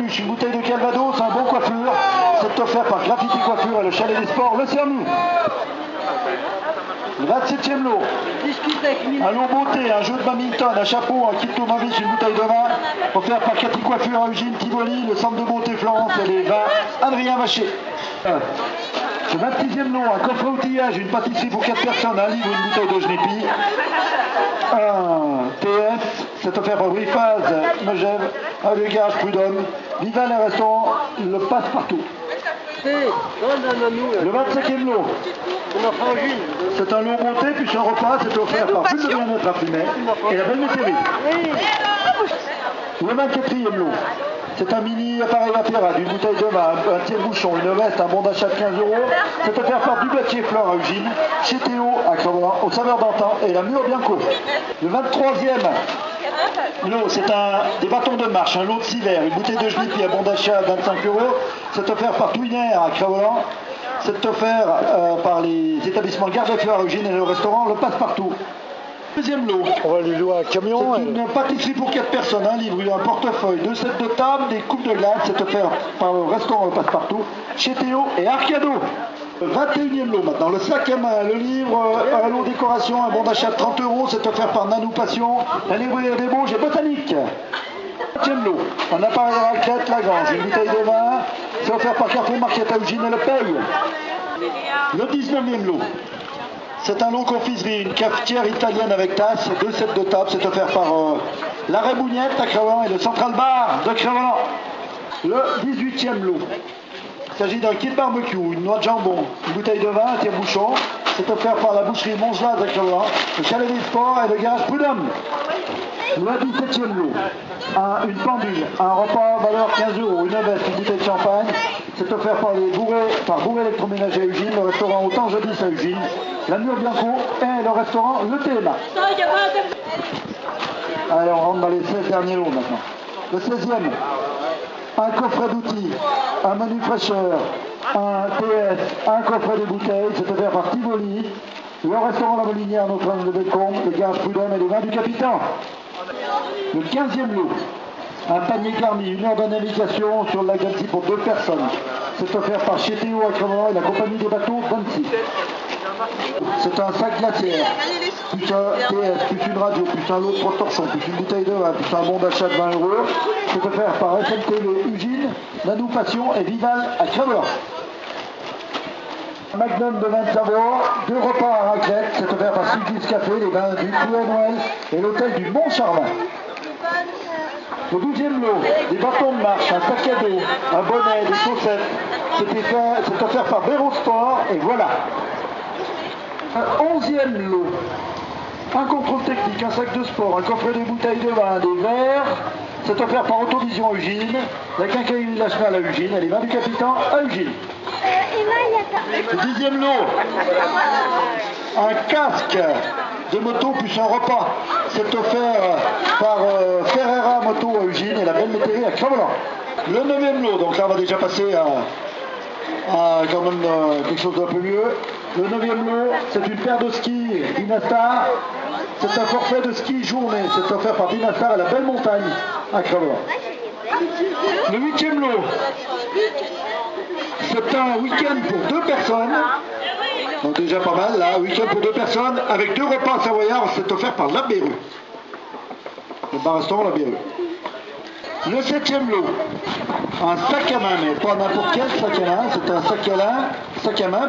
Coluche, une bouteille de Calvados, un bon coiffure. C'est offert par Graffiti Coiffure et le Chalet des Sports, le Cernou. Le 27e lot. Un lot beauté, un jeu de badminton, un chapeau, un kit tournevis, une bouteille de vin. Offert par Cathy Coiffure à Eugène Tivoli, le centre de beauté Florence et les vins Adrien Vacher. Le 26e lot, un coffre outillage, une pâtisserie pour 4 personnes, un livre, une bouteille de Genépi. Un TS, c'est offert par Brifaz, Megève, un garage Prud'homme, Vival et restaurant, le passe-partout. Le 25e lot, c'est un lot monté puis un repas, c'est offert par Plus de bien-être à Plumet et la belle métérie. Le 24e lot, c'est un mini appareil à ferrade, une bouteille de vin, un tire-bouchon, une veste, un bon d'achat de 15 €. C'est offert par Dubatier Fleur à Eugène, chez Théo à Crevant, au saveur d'antan et la Mur Bianco. Le 23e lot, c'est des bâtons de marche, un lot de 6 verres, une bouteille de Genépi à bon d'achat à 25 €. C'est offert par Twiner à Crevant. C'est offert par les établissements Garde Fleur à Eugène et le restaurant Le Passe-Partout. Deuxième lot. On va lui louer un camion. C'est une pâtisserie pour 4 personnes, un livre, un portefeuille, 2 sets de table, des coupes de glace. C'est offert par le restaurant Le Passe-Partout, chez Théo et Arcado. Le 21e lot maintenant, le sac à main, le livre, un lot décoration, un bon d'achat de 30 €. C'est offert par Nanou Passion, la librairie des Bauges et Botanique. 20e lot, un appareil à raclette, Lagrange, une bouteille de vin. C'est offert par Carrefour Market à Eugène et le Paye. Le 19e lot. C'est un lot confiserie, une cafetière italienne avec tasse, 2 sets de table. C'est offert par l'Arrêt Bougnette à Crevant et le Central Bar de Crevant. Le 18e lot. Il s'agit d'un kit barbecue, une noix de jambon, une bouteille de vin, un tire-bouchon. C'est offert par la boucherie Mongelade à Crevant, le Chalet des Sports et le garage Prud'homme. Le 17e lot. Une pendule, un repas à valeur 15 €, une veste, une bouteille de champagne. C'est offert par Bourré électroménager à Eugène, le restaurant Autant Jadis à Eugène, la Mur Bianco et le restaurant Le TMA. Allez, on rentre dans les 16 derniers lots maintenant. Le 16e, un coffret d'outils, un menu fraîcheur, un TS, un coffret de bouteilles. C'est offert par Tivoli, le restaurant La Molinière, Notre-Dame de Bellecombe, le garage Prud'homme et les vins du Capitaine. Le 15e lot, un panier garni, 1 heure de navigation sur le lac d'Annecy pour 2 personnes. C'est offert par chez Théo à Crevant et la compagnie des bateaux d'Annecy. C'est un sac glaciaire, plus un TS, plus une radio, plus un lot de 3 torchons, plus une bouteille de vin, plus un bon d'achat de 20 €. C'est offert par SMTV Eugène, Nanou Passion et Vival à Crevant. Un Magnum de 25 €, 2 repas à raclette. C'est offert par Sylvie's Café, les vins du Clou à Noël et l'hôtel du Bon Charmin. Au 12e lot, des bâtons de marche, un sac à dos, un bonnet, des chaussettes. C'est offert par Béro Sport et voilà. Un 11e lot, un contrôle technique, un sac de sport, un coffret de bouteilles de vin, des verres. C'est offert par Autovision à Eugène, la quincaillerie de la Cheval à Eugène et les vins du Capitaine à Eugène. Le 10e lot, un casque de moto plus un repas. C'est offert par Ferreira Moto à Eugène et la belle métairie à Crevant. Le 9e lot, donc là on va déjà passer à quand même quelque chose d'un peu mieux. Le 9e lot, c'est une paire de skis Dynastar. C'est un forfait de ski journée. C'est offert par Dynastar à la belle montagne à Crevant. Le 8e lot, c'est un week-end pour 2 personnes. Donc déjà pas mal là, week-end pour 2 personnes avec 2 repas savoyards. C'est offert par La Berrue. Le bar-restaurant La Berrue. Le 7e lot, un sac à main, mais pas n'importe quel sac à main, c'est un sac à main,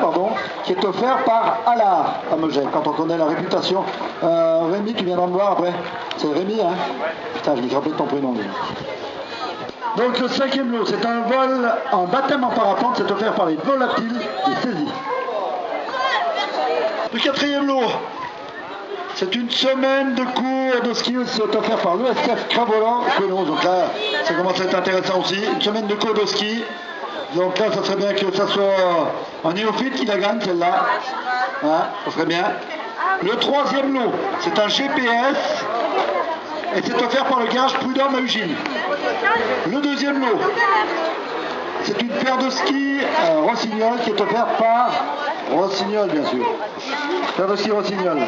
qui est offert par Allard à Megève, quand on connaît la réputation. Rémi, tu viendras me voir après. C'est Rémi, hein? Putain, je m'ai rappelé ton prénom. Donc le 5e lot, c'est un vol en baptême en parapente, c'est offert par les volatiles et saisis. Le 4e lot, c'est une semaine de cours de ski, c'est offert par l'ESF Cravolant. Donc là, ça commence à être intéressant aussi. Une semaine de cours de ski. Donc là, ça serait bien que ça soit un néophyte qui la gagne, celle-là. Hein, ça serait bien. Le 3e lot, c'est un GPS. Et c'est offert par le garage Prud'homme à Eugène. Le 2e lot, c'est une paire de ski Rossignol qui est offerte par Rossignol, bien sûr. Paire de ski Rossignol.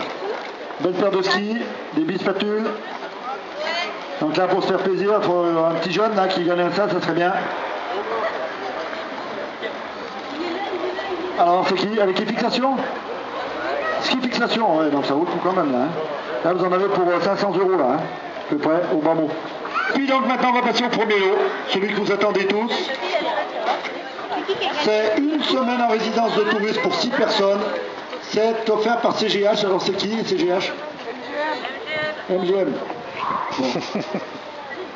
Belle paire de ski, des bispatules. Donc là, pour se faire plaisir, il faut un petit jeune là, qui gagne ça serait bien. Alors c'est qui? Avec les fixations? Ski fixation, ouais, donc ça vaut le coup quand même là. Hein. Là vous en avez pour 500 € là, hein, à peu près, au bas mot. Puis donc maintenant on va passer au premier lot, celui que vous attendez tous. C'est une semaine en résidence de tourisme pour 6 personnes. C'est offert par CGH. Alors c'est qui CGH? MGM. Bon.